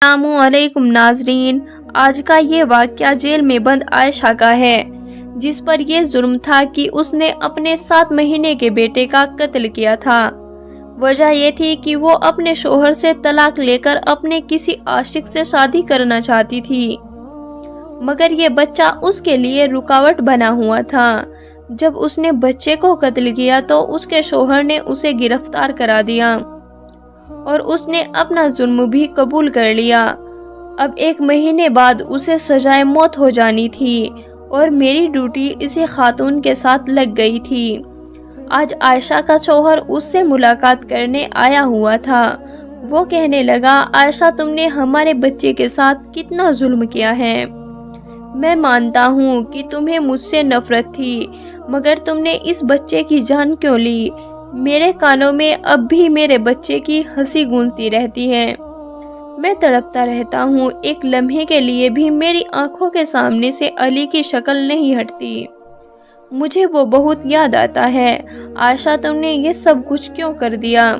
अस्सलाम वालेकुम नाजरीन। आज का ये वाक़या जेल में बंद आयशा का है, जिस पर यह जुर्म था कि उसने अपने 7 महीने के बेटे का कत्ल किया था। वजह यह थी कि वो अपने शोहर से तलाक लेकर अपने किसी आशिक से शादी करना चाहती थी, मगर ये बच्चा उसके लिए रुकावट बना हुआ था। जब उसने बच्चे को कत्ल किया तो उसके शोहर ने उसे गिरफ्तार करा दिया और उसने अपना जुर्म भी कबूल कर लिया। अब 1 महीने बाद उसे सजाए मौत हो जानी थी और मेरी ड्यूटी इसी खातून के साथ लग गई थी। आज आयशा का शोहर उससे मुलाकात करने आया हुआ था। वो कहने लगा, आयशा तुमने हमारे बच्चे के साथ कितना जुल्म किया है। मैं मानता हूँ कि तुम्हें मुझसे नफरत थी, मगर तुमने इस बच्चे की जान क्यों ली। मेरे कानों में अब भी मेरे बच्चे की हंसी गूंजती रहती है। मैं तड़पता रहता हूँ, एक लम्हे के लिए भी मेरी आंखों के सामने से अली की शक्ल नहीं हटती। मुझे वो बहुत याद आता है। आयशा तुमने ये सब कुछ क्यों कर दिया।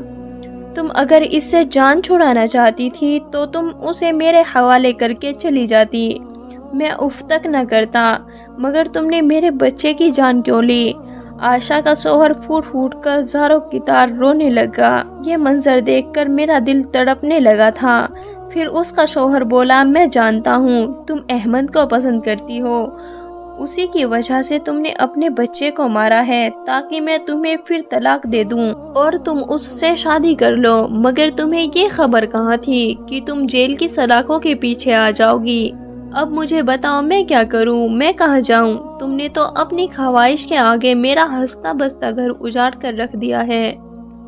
तुम अगर इससे जान छुड़ाना चाहती थी तो तुम उसे मेरे हवाले करके चली जाती, मैं उफ तक न करता, मगर तुमने मेरे बच्चे की जान क्यों ली। आयशा का शोहर फूट फूट कर ज़ारों की तार रोने लगा। ये मंजर देखकर मेरा दिल तड़पने लगा था। फिर उसका शोहर बोला, मैं जानता हूँ तुम अहमद को पसंद करती हो, उसी की वजह से तुमने अपने बच्चे को मारा है ताकि मैं तुम्हें फिर तलाक दे दूं और तुम उससे शादी कर लो। मगर तुम्हें ये खबर कहाँ थी कि तुम जेल की सलाखों के पीछे आ जाओगी। अब मुझे बताओ मैं क्या करूं, मैं कहाँ जाऊं। तुमने तो अपनी ख्वाहिश के आगे मेरा हंसता बसता घर उजाड़ कर रख दिया है।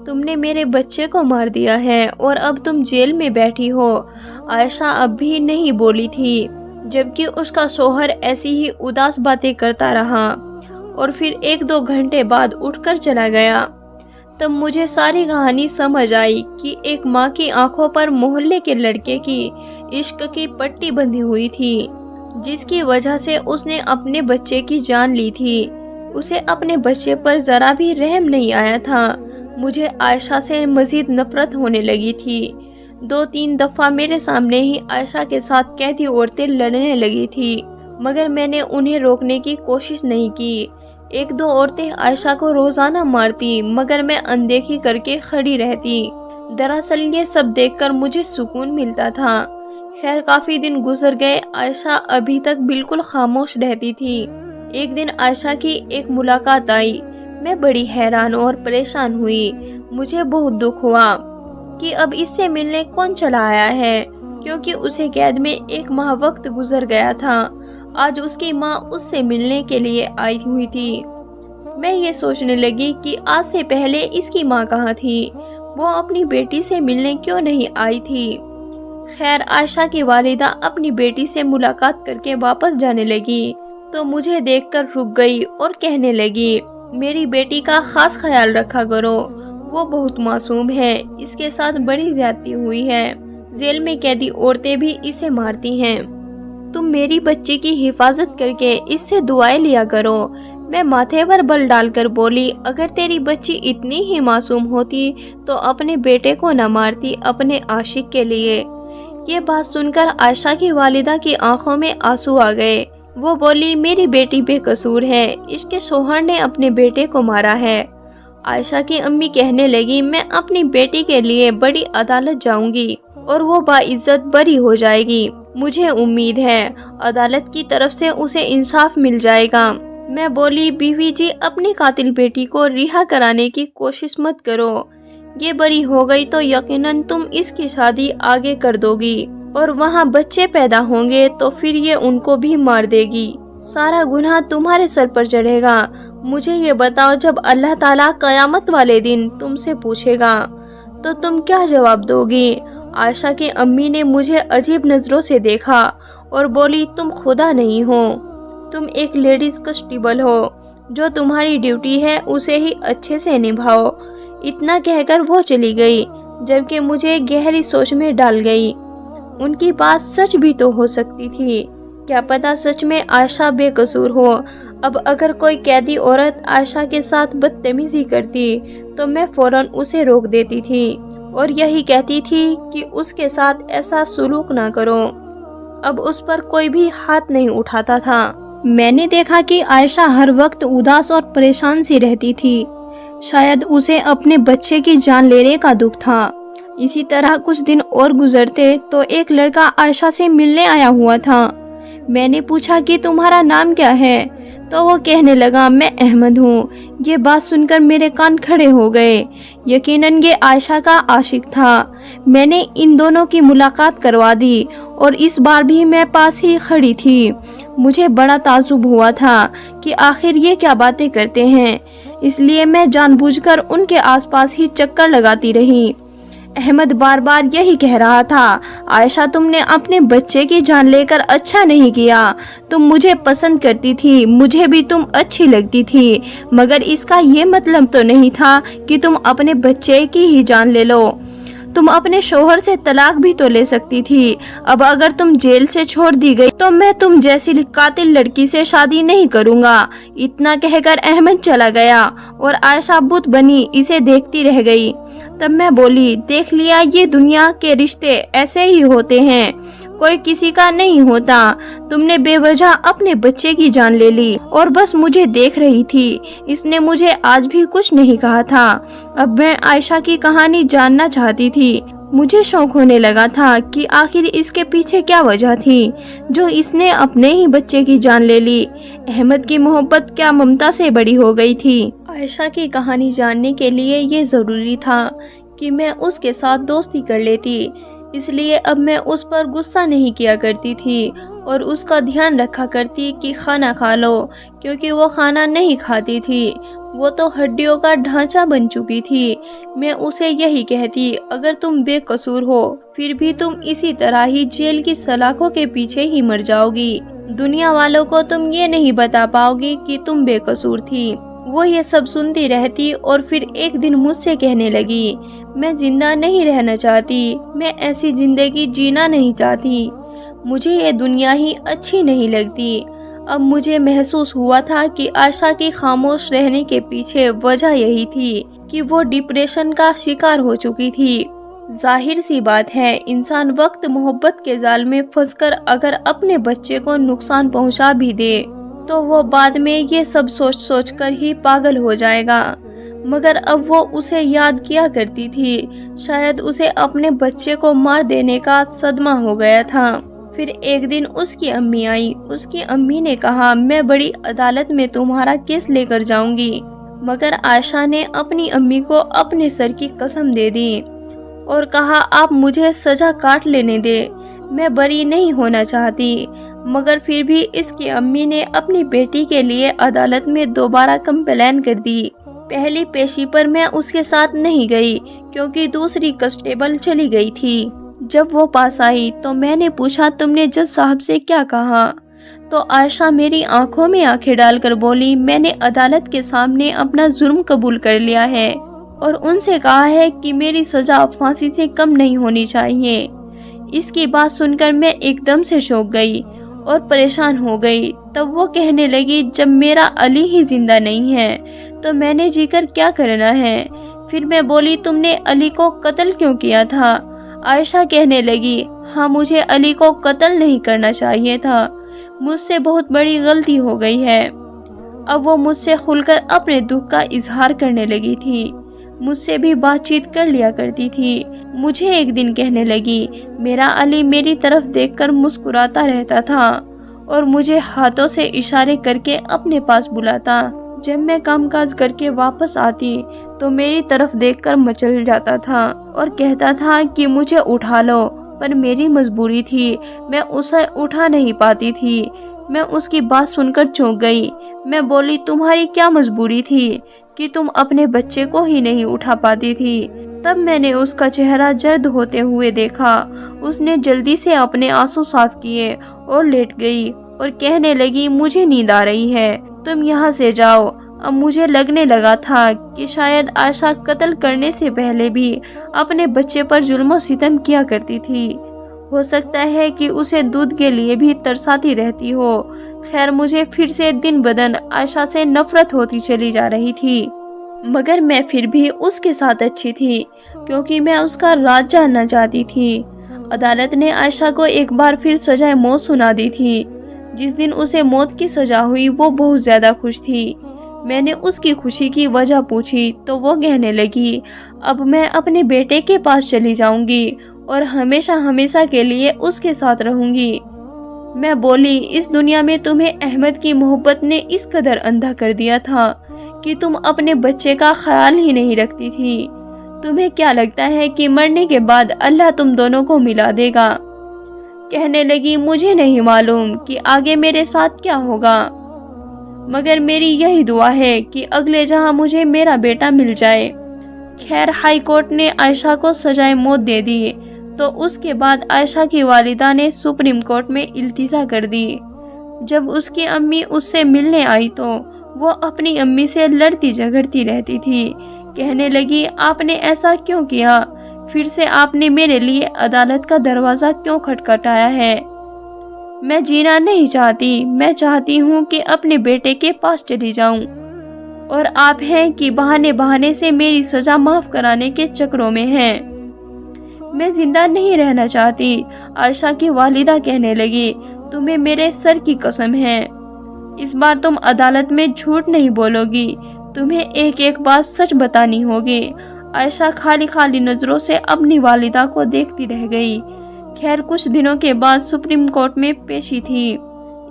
तुमने मेरे बच्चे को मार दिया है और अब तुम जेल में बैठी हो। आयशा अब भी नहीं बोली थी, जबकि उसका शोहर ऐसी ही उदास बातें करता रहा और फिर 1-2 घंटे बाद उठकर चला गया। तब मुझे सारी कहानी समझ आई कि एक माँ की आंखों पर मोहल्ले के लड़के की इश्क की पट्टी बंधी हुई थी, जिसकी वजह से उसने अपने बच्चे की जान ली थी। उसे अपने बच्चे पर जरा भी रहम नहीं आया था। मुझे आयशा से मजीद नफरत होने लगी थी। 2-3 दफा मेरे सामने ही आयशा के साथ कैदी औरतें लड़ने लगी थी, मगर मैंने उन्हें रोकने की कोशिश नहीं की। 1-2 औरतें आयशा को रोजाना मारती, मगर मैं अनदेखी करके खड़ी रहती। दरअसल ये सब देखकर मुझे सुकून मिलता था। खैर काफी दिन गुजर गए, आयशा अभी तक बिल्कुल खामोश रहती थी। एक दिन आयशा की एक मुलाकात आई। मैं बड़ी हैरान और परेशान हुई। मुझे बहुत दुख हुआ कि अब इससे मिलने कौन चला आया है, क्योंकि उसे कैद में 1 माह वक्त गुजर गया था। आज उसकी माँ उससे मिलने के लिए आई हुई थी। मैं ये सोचने लगी कि आज से पहले इसकी माँ कहाँ थी, वो अपनी बेटी से मिलने क्यों नहीं आई थी। खैर आयशा की वालिदा अपनी बेटी से मुलाकात करके वापस जाने लगी तो मुझे देखकर रुक गई और कहने लगी, मेरी बेटी का खास ख्याल रखा करो, वो बहुत मासूम है, इसके साथ बड़ी ज्यादती हुई है। जेल में कैदी औरतें भी इसे मारती हैं। तुम मेरी बच्ची की हिफाजत करके इससे दुआएं लिया करो। मैं माथे पर बल डालकर बोली, अगर तेरी बच्ची इतनी ही मासूम होती तो अपने बेटे को न मारती अपने आशिक के लिए। ये बात सुनकर आयशा की वालिदा की आंखों में आंसू आ गए। वो बोली, मेरी बेटी बेकसूर है, इसके शोहर ने अपने बेटे को मारा है। आयशा की अम्मी कहने लगी, मैं अपनी बेटी के लिए बड़ी अदालत जाऊंगी और वो बाइज्जत बरी हो जाएगी। मुझे उम्मीद है अदालत की तरफ से उसे इंसाफ मिल जाएगा। मैं बोली, बीवी जी अपनी कातिल बेटी को रिहा कराने की कोशिश मत करो। ये बरी हो गई तो यकीनन तुम इसकी शादी आगे कर दोगी और वहाँ बच्चे पैदा होंगे तो फिर ये उनको भी मार देगी। सारा गुनाह तुम्हारे सर पर चढ़ेगा। मुझे ये बताओ, जब अल्लाह ताला कयामत वाले दिन तुमसे पूछेगा तो तुम क्या जवाब दोगी। आयशा की अम्मी ने मुझे अजीब नजरों से देखा और बोली, तुम खुदा नहीं हो, तुम एक लेडीज कांस्टेबल हो, जो तुम्हारी ड्यूटी है उसे ही अच्छे से निभाओ। इतना कहकर वो चली गई, जबकि मुझे गहरी सोच में डाल गई। उनकी बात सच भी तो हो सकती थी, क्या पता सच में आयशा बेकसूर हो। अब अगर कोई कैदी औरत आयशा के साथ बदतमीजी करती तो मैं फौरन उसे रोक देती थी, और यही कहती थी कि उसके साथ ऐसा सलूक ना करो। अब उस पर कोई भी हाथ नहीं उठाता था। मैंने देखा कि आयशा हर वक्त उदास और परेशान सी रहती थी। शायद उसे अपने बच्चे की जान लेने का दुख था। इसी तरह कुछ दिन और गुजरते तो एक लड़का आयशा से मिलने आया हुआ था। मैंने पूछा कि तुम्हारा नाम क्या है, तो वो कहने लगा मैं अहमद हूँ। ये बात सुनकर मेरे कान खड़े हो गए। यकीनन ये आयशा का आशिक था। मैंने इन दोनों की मुलाकात करवा दी और इस बार भी मैं पास ही खड़ी थी। मुझे बड़ा ताज्जुब हुआ था कि आखिर ये क्या बातें करते हैं, इसलिए मैं जानबूझकर उनके आसपास ही चक्कर लगाती रही। अहमद बार बार यही कह रहा था, आयशा तुमने अपने बच्चे की जान लेकर अच्छा नहीं किया। तुम मुझे पसंद करती थी, मुझे भी तुम अच्छी लगती थी, मगर इसका ये मतलब तो नहीं था कि तुम अपने बच्चे की ही जान ले लो। तुम अपने शोहर से तलाक भी तो ले सकती थी। अब अगर तुम जेल से छोड़ दी गई तो मैं तुम जैसी कातिल लड़की से शादी नहीं करूंगा। इतना कहकर अहमद चला गया और आयशा बुत बनी इसे देखती रह गई। तब मैं बोली, देख लिया, ये दुनिया के रिश्ते ऐसे ही होते हैं, कोई किसी का नहीं होता। तुमने बेवजह अपने बच्चे की जान ले ली और बस मुझे देख रही थी। इसने मुझे आज भी कुछ नहीं कहा था। अब मैं आयशा की कहानी जानना चाहती थी। मुझे शौक होने लगा था कि आखिर इसके पीछे क्या वजह थी जो इसने अपने ही बच्चे की जान ले ली। अहमद की मोहब्बत क्या ममता से बड़ी हो गई थी? आयशा की कहानी जानने के लिए ये जरूरी था कि मैं उसके साथ दोस्ती कर लेती। इसलिए अब मैं उस पर गुस्सा नहीं किया करती थी और उसका ध्यान रखा करती कि खाना खा लो, क्योंकि वो खाना नहीं खाती थी। वो तो हड्डियों का ढांचा बन चुकी थी। मैं उसे यही कहती, अगर तुम बेकसूर हो फिर भी तुम इसी तरह ही जेल की सलाखों के पीछे ही मर जाओगी। दुनिया वालों को तुम ये नहीं बता पाओगी कि तुम बेकसूर थी। वो ये सब सुनती रहती और फिर एक दिन मुझसे कहने लगी, मैं जिंदा नहीं रहना चाहती, मैं ऐसी जिंदगी जीना नहीं चाहती, मुझे ये दुनिया ही अच्छी नहीं लगती। अब मुझे महसूस हुआ था कि आयशा की खामोश रहने के पीछे वजह यही थी कि वो डिप्रेशन का शिकार हो चुकी थी। जाहिर सी बात है, इंसान वक्त मोहब्बत के जाल में फंसकर अगर अपने बच्चे को नुकसान पहुंचा भी दे तो वो बाद में ये सब सोच सोच कर ही पागल हो जाएगा। मगर अब वो उसे याद किया करती थी। शायद उसे अपने बच्चे को मार देने का सदमा हो गया था। फिर एक दिन उसकी अम्मी आई। उसकी अम्मी ने कहा, मैं बड़ी अदालत में तुम्हारा केस लेकर जाऊंगी। मगर आयशा ने अपनी अम्मी को अपने सर की कसम दे दी और कहा, आप मुझे सजा काट लेने दे, मैं बरी नहीं होना चाहती। मगर फिर भी इसकी अम्मी ने अपनी बेटी के लिए अदालत में दोबारा कंप्लेन कर दी। पहली पेशी पर मैं उसके साथ नहीं गई क्योंकि दूसरी कांस्टेबल चली गई थी। जब वो पास आई तो मैंने पूछा, तुमने जज साहब से क्या कहा? तो आयशा मेरी आंखों में आंखें डालकर बोली, मैंने अदालत के सामने अपना जुर्म कबूल कर लिया है और उनसे कहा है कि मेरी सजा फांसी से कम नहीं होनी चाहिए। इसकी बात सुनकर मैं एकदम से चौंक गई और परेशान हो गई। तब वो कहने लगी, जब मेरा अली ही जिंदा नहीं है तो मैंने जीकर क्या करना है? फिर मैं बोली, तुमने अली को कत्ल क्यों किया था? आयशा कहने लगी, हाँ, मुझे अली को कत्ल नहीं करना चाहिए था, मुझसे बहुत बड़ी गलती हो गई है। अब वो मुझसे खुलकर अपने दुख का इजहार करने लगी थी। मुझसे भी बातचीत कर लिया करती थी। मुझे एक दिन कहने लगी, मेरा अली मेरी तरफ देखकर मुस्कुराता रहता था और मुझे हाथों से इशारे करके अपने पास बुलाता। जब मैं कामकाज करके वापस आती तो मेरी तरफ देखकर मचल जाता था और कहता था कि मुझे उठा लो, पर मेरी मजबूरी थी, मैं उसे उठा नहीं पाती थी। मैं उसकी बात सुनकर चौंक गई। मैं बोली, तुम्हारी क्या मजबूरी थी कि तुम अपने बच्चे को ही नहीं उठा पाती थी? तब मैंने उसका चेहरा जर्द होते हुए देखा। उसने जल्दी से अपने आंसू साफ किए और लेट गई और कहने लगी, मुझे नींद आ रही है, तुम यहाँ से जाओ। अब मुझे लगने लगा था कि शायद आयशा कत्ल करने से पहले भी अपने बच्चे पर जुल्म सितम किया करती थी। हो सकता है कि उसे दूध के लिए भी तरसाती रहती हो। खैर, मुझे फिर से दिन बदन आयशा से नफरत होती चली जा रही थी, मगर मैं फिर भी उसके साथ अच्छी थी। क्योंकि मैं उसका राज जानना चाहती थी। अदालत ने आयशा को एक बार फिर सजाए मौत सुना दी थी। जिस दिन उसे मौत की सजा हुई वो बहुत ज्यादा खुश थी। मैंने उसकी खुशी की वजह पूछी तो वो कहने लगी, अब मैं अपने बेटे के पास चली जाऊंगी और हमेशा हमेशा के लिए उसके साथ रहूंगी। मैं बोली, इस दुनिया में तुम्हें अहमद की मोहब्बत ने इस कदर अंधा कर दिया था कि तुम अपने बच्चे का ख्याल ही नहीं रखती थी। तुम्हें क्या लगता है कि मरने के बाद अल्लाह तुम दोनों को मिला देगा? कहने लगी, मुझे नहीं मालूम कि आगे मेरे साथ क्या होगा, मगर मेरी यही दुआ है कि अगले जहां मुझे मेरा बेटा मिल जाए। खैर, हाई कोर्ट ने आयशा को सजाए मौत दे दी तो उसके बाद आयशा की वालिदा ने सुप्रीम कोर्ट में इल्तिजा कर दी। जब उसकी अम्मी उससे मिलने आई तो वो अपनी अम्मी से लड़ती झगड़ती रहती थी। कहने लगी, आपने ऐसा क्यों किया? फिर से आपने मेरे लिए अदालत का दरवाज़ा क्यों खटखटाया है? मैं जीना नहीं चाहती, मैं चाहती हूँ कि अपने बेटे के पास चली जाऊँ, और आप हैं कि बहाने बहाने से मेरी सज़ा माफ़ कराने के चक्रों में हैं। मैं जिंदा नहीं रहना चाहती। आयशा की वालिदा कहने लगी, तुम्हें मेरे सर की कसम है, इस बार तुम अदालत में झूठ नहीं बोलोगी, तुम्हें एक एक बात सच बतानी होगी। आयशा खाली खाली नजरों से अपनी वालिदा को देखती रह गई। खैर, कुछ दिनों के बाद सुप्रीम कोर्ट में पेशी थी।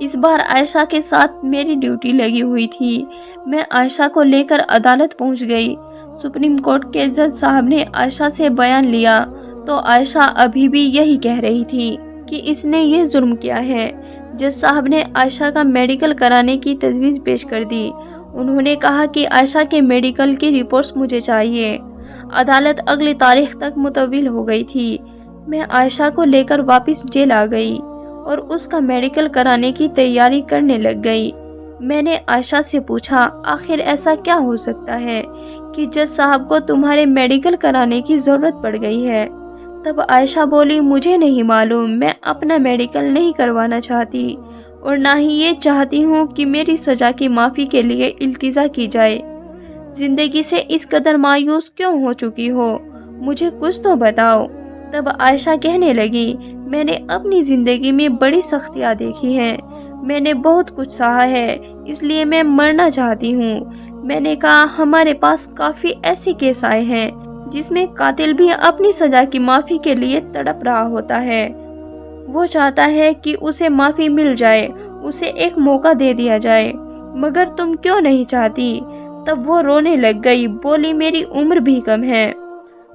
इस बार आयशा के साथ मेरी ड्यूटी लगी हुई थी। मैं आयशा को लेकर अदालत पहुंच गई। सुप्रीम कोर्ट के जज साहब ने आयशा से बयान लिया तो आयशा अभी भी यही कह रही थी कि इसने ये जुर्म किया है। जज साहब ने आयशा का मेडिकल कराने की तजवीज़ पेश कर दी। उन्होंने कहा कि आयशा के मेडिकल की रिपोर्ट्स मुझे चाहिए। अदालत अगली तारीख तक मुतविल हो गई थी। मैं आयशा को लेकर वापस जेल आ गई और उसका मेडिकल कराने की तैयारी करने लग गई। मैंने आयशा से पूछा, आखिर ऐसा क्या हो सकता है कि जज साहब को तुम्हारे मेडिकल कराने की ज़रूरत पड़ गई है? तब आयशा बोली, मुझे नहीं मालूम, मैं अपना मेडिकल नहीं करवाना चाहती और ना ही ये चाहती हूँ कि मेरी सज़ा की माफ़ी के लिए इल्तिजा की जाए। ज़िंदगी से इस कदर मायूस क्यों हो चुकी हो? मुझे कुछ तो बताओ। तब आयशा कहने लगी, मैंने अपनी ज़िंदगी में बड़ी सख्तियाँ देखी हैं, मैंने बहुत कुछ सहा है, इसलिए मैं मरना चाहती हूँ। मैंने कहा, हमारे पास काफ़ी ऐसे केस आए हैं जिसमें कातिल भी अपनी सज़ा की माफ़ी के लिए तड़प रहा होता है। वो चाहता है कि उसे माफ़ी मिल जाए, उसे एक मौका दे दिया जाए, मगर तुम क्यों नहीं चाहती? तब वो रोने लग गई, बोली, मेरी उम्र भी कम है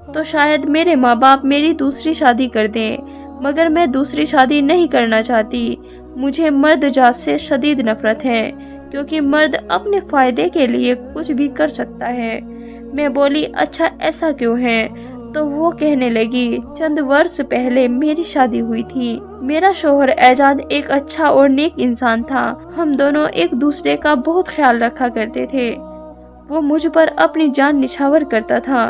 तो शायद मेरे माँ बाप मेरी दूसरी शादी कर दें, मगर मैं दूसरी शादी नहीं करना चाहती। मुझे मर्द जात से शदीद नफरत है, क्योंकि मर्द अपने फ़ायदे के लिए कुछ भी कर सकता है। मैं बोली, अच्छा ऐसा क्यों है? तो वो कहने लगी, चंद वर्ष पहले मेरी शादी हुई थी। मेरा शोहर एजाज एक अच्छा और नेक इंसान था। हम दोनों एक दूसरे का बहुत ख्याल रखा करते थे। वो मुझ पर अपनी जान निछावर करता था।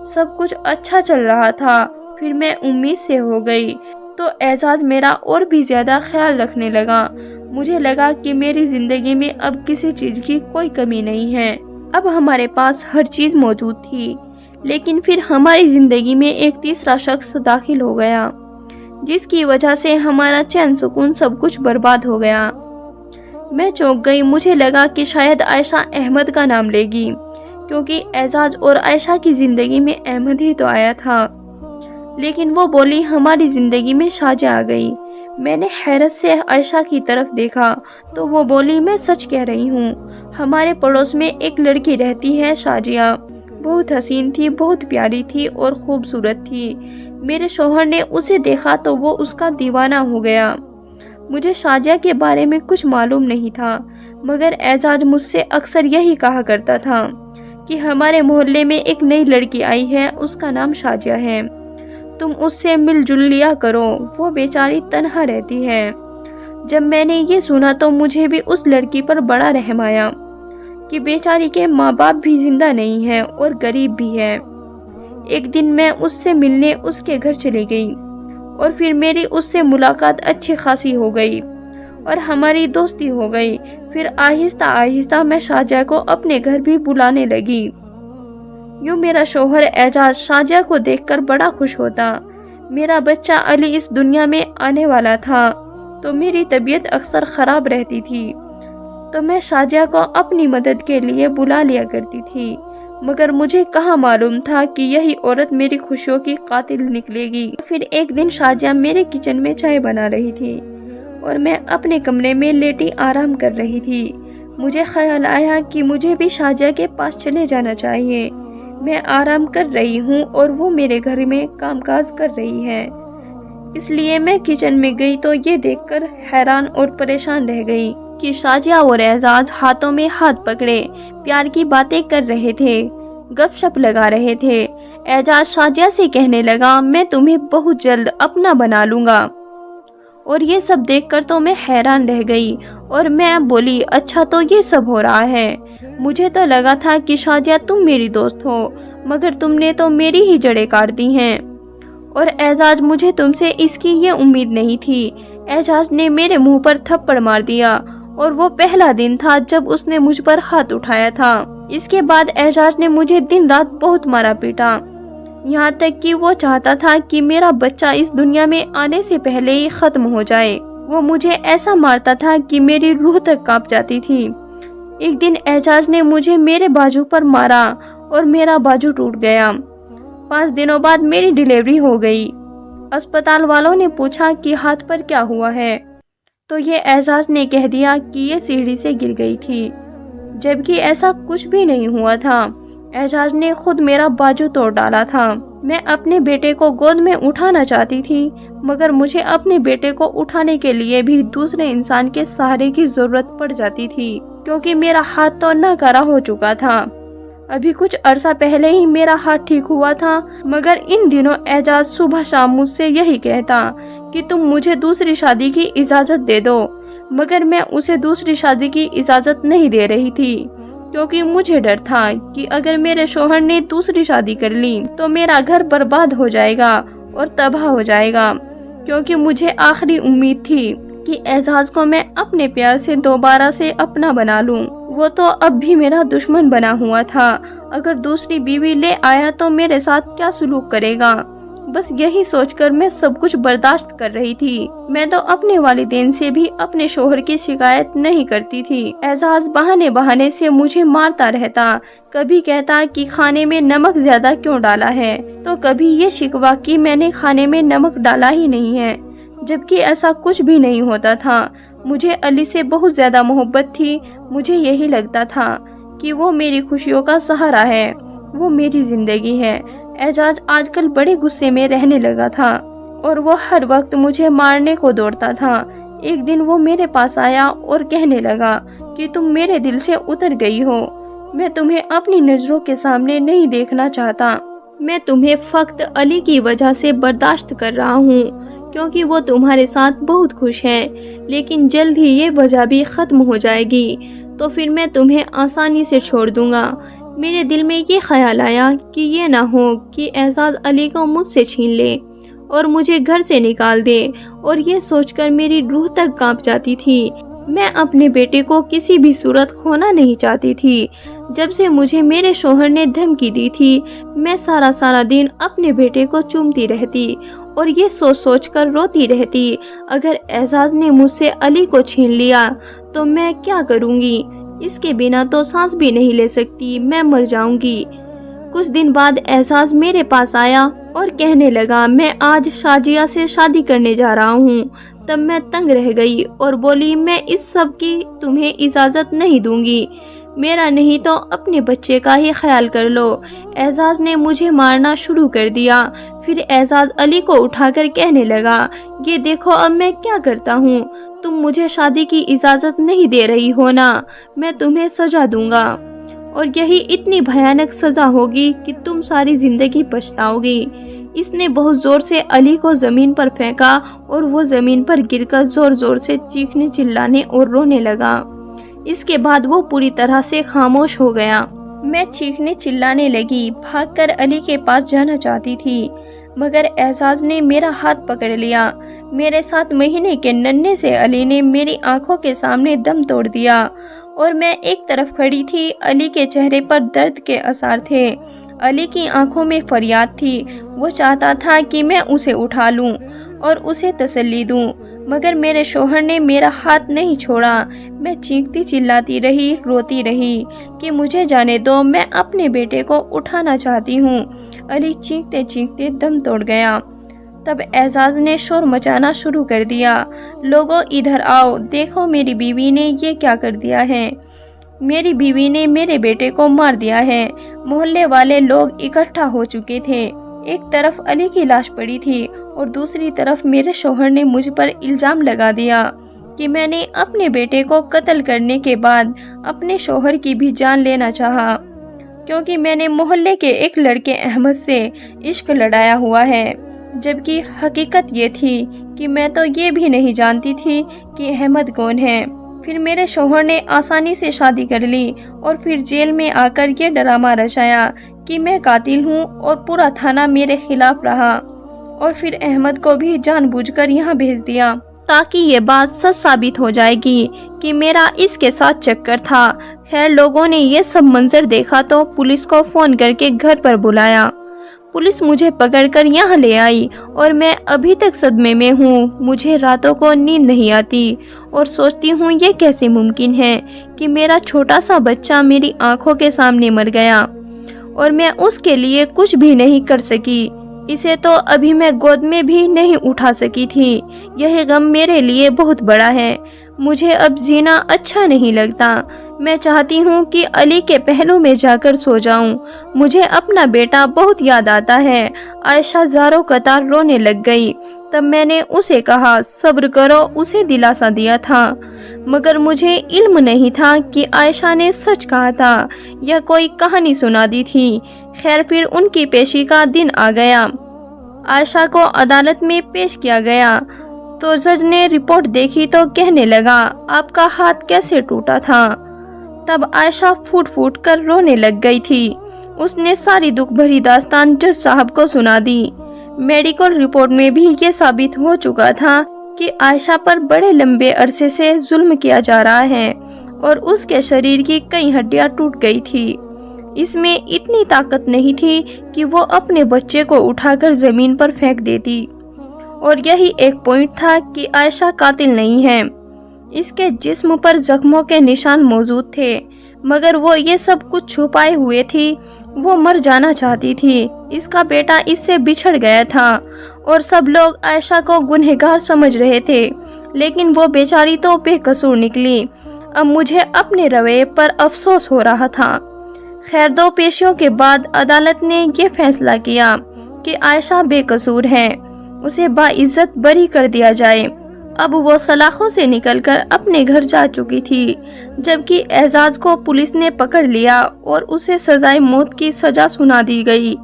सब कुछ अच्छा चल रहा था। फिर मैं उम्मीद से हो गई तो एजाज मेरा और भी ज्यादा ख्याल रखने लगा। मुझे लगा कि मेरी जिंदगी में अब किसी चीज की कोई कमी नहीं है। अब हमारे पास हर चीज मौजूद थी। लेकिन फिर हमारी जिंदगी में एक तीसरा शख्स दाखिल हो गया, जिसकी वजह से हमारा चैन सुकून सब कुछ बर्बाद हो गया। मैं चौंक गई। मुझे लगा कि शायद आयशा अहमद का नाम लेगी, क्योंकि एजाज और आयशा की जिंदगी में अहमद ही तो आया था। लेकिन वो बोली, हमारी जिंदगी में शाजिया आ गई। मैंने हैरत से आयशा की तरफ देखा तो वो बोली, मैं सच कह रही हूँ। हमारे पड़ोस में एक लड़की रहती है, शाजिया। बहुत हसीन थी, बहुत प्यारी थी और खूबसूरत थी। मेरे शौहर ने उसे देखा तो वो उसका दीवाना हो गया। मुझे शाजिया के बारे में कुछ मालूम नहीं था, मगर एजाज मुझसे अक्सर यही कहा करता था कि हमारे मोहल्ले में एक नई लड़की आई है, उसका नाम शाजिया है, तुम उससे मिलजुल लिया करो, वो बेचारी तन्हा रहती है। जब मैंने ये सुना तो मुझे भी उस लड़की पर बड़ा रहम आया कि बेचारी के माँ बाप भी जिंदा नहीं है और गरीब भी है। एक दिन मैं उससे मिलने उसके घर चली गई और फिर मेरी उससे मुलाकात अच्छी खासी हो गई और हमारी दोस्ती हो गई। फिर आहिस्ता आहिस्ता मैं शाजिया को अपने घर भी बुलाने लगी। यूँ मेरा शौहर एजाज शाजिया को देखकर बड़ा खुश होता। मेरा बच्चा अली इस दुनिया में आने वाला था तो मेरी तबीयत अक्सर ख़राब रहती थी, तो मैं शाजिया को अपनी मदद के लिए बुला लिया करती थी, मगर मुझे कहाँ मालूम था कि यही औरत मेरी खुशियों की कातिल निकलेगी। फिर एक दिन शाजिया मेरे किचन में चाय बना रही थी और मैं अपने कमरे में लेटी आराम कर रही थी। मुझे ख्याल आया कि मुझे भी शाजिया के पास चले जाना चाहिए। मैं आराम कर रही हूँ और वो मेरे घर में कामकाज कर रही है, इसलिए मैं किचन में गई तो ये देखकर हैरान और परेशान रह गई कि शाजिया और एजाज हाथों में हाथ पकड़े प्यार की बातें कर रहे थे, गपशप लगा रहे थे। एजाज शाजिया से कहने लगा, मैं तुम्हें बहुत जल्द अपना बना लूंगा। और ये सब देखकर तो मैं हैरान रह गई और मैं बोली, अच्छा तो ये सब हो रहा है। मुझे तो लगा था कि शाजिया तुम मेरी दोस्त हो, मगर तुमने तो मेरी ही जड़ें काट दी हैं। और एजाज, मुझे तुमसे इसकी ये उम्मीद नहीं थी। एजाज ने मेरे मुंह पर थप्पड़ मार दिया और वो पहला दिन था जब उसने मुझ पर हाथ उठाया था। इसके बाद एजाज ने मुझे दिन रात बहुत मारा पीटा, यहाँ तक कि वो चाहता था कि मेरा बच्चा इस दुनिया में आने से पहले ही खत्म हो जाए। वो मुझे ऐसा मारता था कि मेरी रूह तक कांप जाती थी। एक दिन एजाज ने मुझे मेरे बाजू पर मारा और मेरा बाजू टूट गया। 5 दिनों बाद मेरी डिलीवरी हो गई। अस्पताल वालों ने पूछा कि हाथ पर क्या हुआ है, तो ये एजाज ने कह दिया कि ये सीढ़ी से गिर गई थी, जबकि ऐसा कुछ भी नहीं हुआ था। एजाज ने खुद मेरा बाजू तोड़ डाला था। मैं अपने बेटे को गोद में उठाना चाहती थी, मगर मुझे अपने बेटे को उठाने के लिए भी दूसरे इंसान के सहारे की जरूरत पड़ जाती थी, क्योंकि मेरा हाथ तो नाकारा हो चुका था। अभी कुछ अरसा पहले ही मेरा हाथ ठीक हुआ था, मगर इन दिनों एजाज सुबह शाम मुझसे यही कहता कि तुम मुझे दूसरी शादी की इजाज़त दे दो, मगर मैं उसे दूसरी शादी की इजाज़त नहीं दे रही थी, क्योंकि मुझे डर था कि अगर मेरे शौहर ने दूसरी शादी कर ली तो मेरा घर बर्बाद हो जाएगा और तबाह हो जाएगा। क्योंकि मुझे आखिरी उम्मीद थी कि एजाज को मैं अपने प्यार से दोबारा से अपना बना लूं। वो तो अब भी मेरा दुश्मन बना हुआ था। अगर दूसरी बीवी ले आया तो मेरे साथ क्या सुलूक करेगा, बस यही सोचकर मैं सब कुछ बर्दाश्त कर रही थी। मैं तो अपने वालिदैन से भी अपने शौहर की शिकायत नहीं करती थी। एजाज बहाने बहाने से मुझे मारता रहता, कभी कहता कि खाने में नमक ज्यादा क्यों डाला है, तो कभी ये शिकवा कि मैंने खाने में नमक डाला ही नहीं है, जबकि ऐसा कुछ भी नहीं होता था। मुझे अली से बहुत ज्यादा मोहब्बत थी। मुझे यही लगता था कि वो मेरी खुशियों का सहारा है, वो मेरी जिंदगी है। एजाज आजकल बड़े गुस्से में रहने लगा था और वो हर वक्त मुझे मारने को दौड़ता था। एक दिन वो मेरे पास आया और कहने लगा कि तुम मेरे दिल से उतर गई हो, मैं तुम्हें अपनी नजरों के सामने नहीं देखना चाहता। मैं तुम्हें फक्त अली की वजह से बर्दाश्त कर रहा हूँ, क्योंकि वो तुम्हारे साथ बहुत खुश है, लेकिन जल्द ही ये वजह भी खत्म हो जाएगी, तो फिर मैं तुम्हें आसानी से छोड़ दूंगा। मेरे दिल में ये ख्याल आया कि ये ना हो कि एजाज अली को मुझसे छीन ले और मुझे घर से निकाल दे, और ये सोचकर मेरी रूह तक कांप जाती थी। मैं अपने बेटे को किसी भी सूरत खोना नहीं चाहती थी। जब से मुझे मेरे शौहर ने धमकी दी थी, मैं सारा दिन अपने बेटे को चूमती रहती और ये सोच कर रोती रहती, अगर एजाज ने मुझसे अली को छीन लिया तो मैं क्या करूँगी, इसके बिना तो सांस भी नहीं ले सकती, मैं मर जाऊंगी। कुछ दिन बाद एजाज मेरे पास आया और कहने लगा, मैं आज शाजिया से शादी करने जा रहा हूँ। तब मैं तंग रह गई और बोली, मैं इस सब की तुम्हें इजाज़त नहीं दूंगी, मेरा नहीं तो अपने बच्चे का ही ख्याल कर लो। एजाज ने मुझे मारना शुरू कर दिया। फिर एजाज अली को उठाकर कहने लगा, ये देखो अब मैं क्या करता हूँ, तुम मुझे शादी की इजाज़त नहीं दे रही हो ना, मैं तुम्हें सजा दूंगा, और यही इतनी भयानक सजा होगी कि तुम सारी जिंदगी पछताओगी। इसने बहुत जोर से अली को जमीन पर फेंका और वो जमीन पर गिरकर जोर जोर से चीखने चिल्लाने और रोने लगा। इसके बाद वो पूरी तरह से खामोश हो गया। मैं चीखने चिल्लाने लगी, भागकर अली के पास जाना चाहती थी, मगर एजाज ने मेरा हाथ पकड़ लिया। मेरे 7 महीने के नन्हे से अली ने मेरी आंखों के सामने दम तोड़ दिया और मैं एक तरफ खड़ी थी। अली के चेहरे पर दर्द के आसार थे। अली की आंखों में फरियाद थी। वो चाहता था कि मैं उसे उठा लूं और उसे तसल्ली दूं, मगर मेरे शौहर ने मेरा हाथ नहीं छोड़ा। मैं चीखती चिल्लाती रही, रोती रही कि मुझे जाने दो, मैं अपने बेटे को उठाना चाहती हूँ। अली चीखते चीखते दम तोड़ गया। तब एजाज ने शोर मचाना शुरू कर दिया, लोगों इधर आओ, देखो मेरी बीवी ने ये क्या कर दिया है। मेरी बीवी ने मेरे बेटे को मार दिया है। मोहल्ले वाले लोग इकट्ठा हो चुके थे। एक तरफ अली की लाश पड़ी थी और दूसरी तरफ मेरे शौहर ने मुझ पर इल्जाम लगा दिया कि मैंने अपने बेटे को कत्ल करने के बाद अपने शौहर की भी जान लेना चाहा, क्योंकि मैंने मोहल्ले के एक लड़के अहमद से इश्क लड़ाया हुआ है। जबकि हकीकत ये थी कि मैं तो ये भी नहीं जानती थी कि अहमद कौन है। फिर मेरे शौहर ने आसानी से शादी कर ली और फिर जेल में आकर ये ड्रामा रचाया कि मैं कातिल हूँ और पूरा थाना मेरे खिलाफ रहा। और फिर अहमद को भी जानबूझकर यहाँ भेज दिया ताकि ये बात सच साबित हो जाएगी कि मेरा इसके साथ चक्कर था। खैर, लोगों ने ये सब मंजर देखा तो पुलिस को फोन करके घर पर बुलाया। पुलिस मुझे पकड़कर यहाँ ले आई और मैं अभी तक सदमे में हूँ। मुझे रातों को नींद नहीं आती और सोचती हूँ ये कैसे मुमकिन है कि मेरा छोटा सा बच्चा मेरी आंखों के सामने मर गया और मैं उसके लिए कुछ भी नहीं कर सकी। इसे तो अभी मैं गोद में भी नहीं उठा सकी थी। यह गम मेरे लिए बहुत बड़ा है। मुझे अब जीना अच्छा नहीं लगता। मैं चाहती हूँ कि अली के पहलू में जाकर सो जाऊं। मुझे अपना बेटा बहुत याद आता है। आयशा ज़ारों कतार रोने लग गई। तब मैंने उसे कहा, सब्र करो, उसे दिलासा दिया था, मगर मुझे इल्म नहीं था कि आयशा ने सच कहा था या कोई कहानी सुना दी थी। खैर, फिर उनकी पेशी का दिन आ गया। आयशा को अदालत में पेश किया गया तो जज ने रिपोर्ट देखी तो कहने लगा, आपका हाथ कैसे टूटा था। तब आयशा फूट फूट कर रोने लग गई थी। उसने सारी दुख भरी दास्तान जज साहब को सुना दी। मेडिकल रिपोर्ट में भी ये साबित हो चुका था कि आयशा पर बड़े लंबे अरसे से जुल्म किया जा रहा है और उसके शरीर की कई हड्डियां टूट गई थी। इसमें इतनी ताकत नहीं थी कि वो अपने बच्चे को उठाकर जमीन पर फेंक देती। और यही एक पॉइंट था कि आयशा कातिल नहीं है। इसके जिस्म पर जख्मों के निशान मौजूद थे, मगर वो ये सब कुछ छुपाए हुए थी। वो मर जाना चाहती थी। इसका बेटा इससे बिछड़ गया था और सब लोग आयशा को गुनहगार समझ रहे थे, लेकिन वो बेचारी तो बेकसूर निकली। अब मुझे अपने रवैये पर अफसोस हो रहा था। खैर, 2 पेशियों के बाद अदालत ने ये फैसला किया कि आयशा बेकसूर है, उसे बाइज्जत बरी कर दिया जाए। अब वो सलाखों से निकलकर अपने घर जा चुकी थी, जबकि एजाज को पुलिस ने पकड़ लिया और उसे सजाए मौत की सजा सुना दी गई।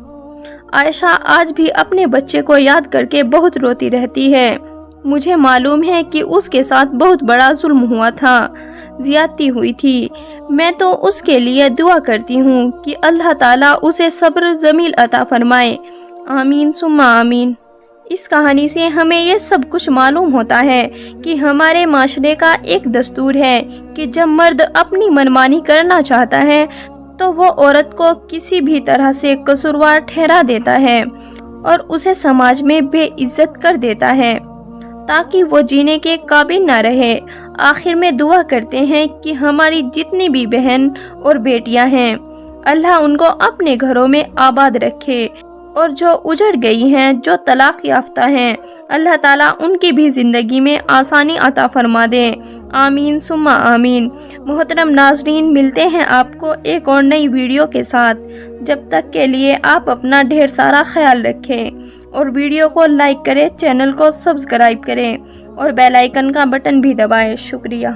आयशा आज भी अपने बच्चे को याद करके बहुत रोती रहती है। मुझे मालूम है कि उसके साथ बहुत बड़ा जुल्म हुआ था, ज्यादती हुई थी। मैं तो उसके लिए दुआ करती हूँ कि अल्लाह ताला उसे सब्र जमील अता फरमाए। आमीन सुम्मा आमीन। इस कहानी से हमें ये सब कुछ मालूम होता है कि हमारे माशरे का एक दस्तूर है कि जब मर्द अपनी मनमानी करना चाहता है तो वो औरत को किसी भी तरह से कसूरवार ठहरा देता है और उसे समाज में बेइज्जत कर देता है ताकि वो जीने के काबिल न रहे। आखिर में दुआ करते हैं कि हमारी जितनी भी बहन और बेटियां हैं, अल्लाह उनको अपने घरों में आबाद रखे, और जो उजड़ गई हैं, जो तलाक याफ्ता हैं, अल्लाह ताला उनकी भी ज़िंदगी में आसानी अता फरमा दे। आमीन सुम्मा आमीन। मोहतरम नाजरीन, मिलते हैं आपको एक और नई वीडियो के साथ। जब तक के लिए आप अपना ढेर सारा ख्याल रखें और वीडियो को लाइक करें, चैनल को सब्सक्राइब करें और बेल आइकन का बटन भी दबाएं। शुक्रिया।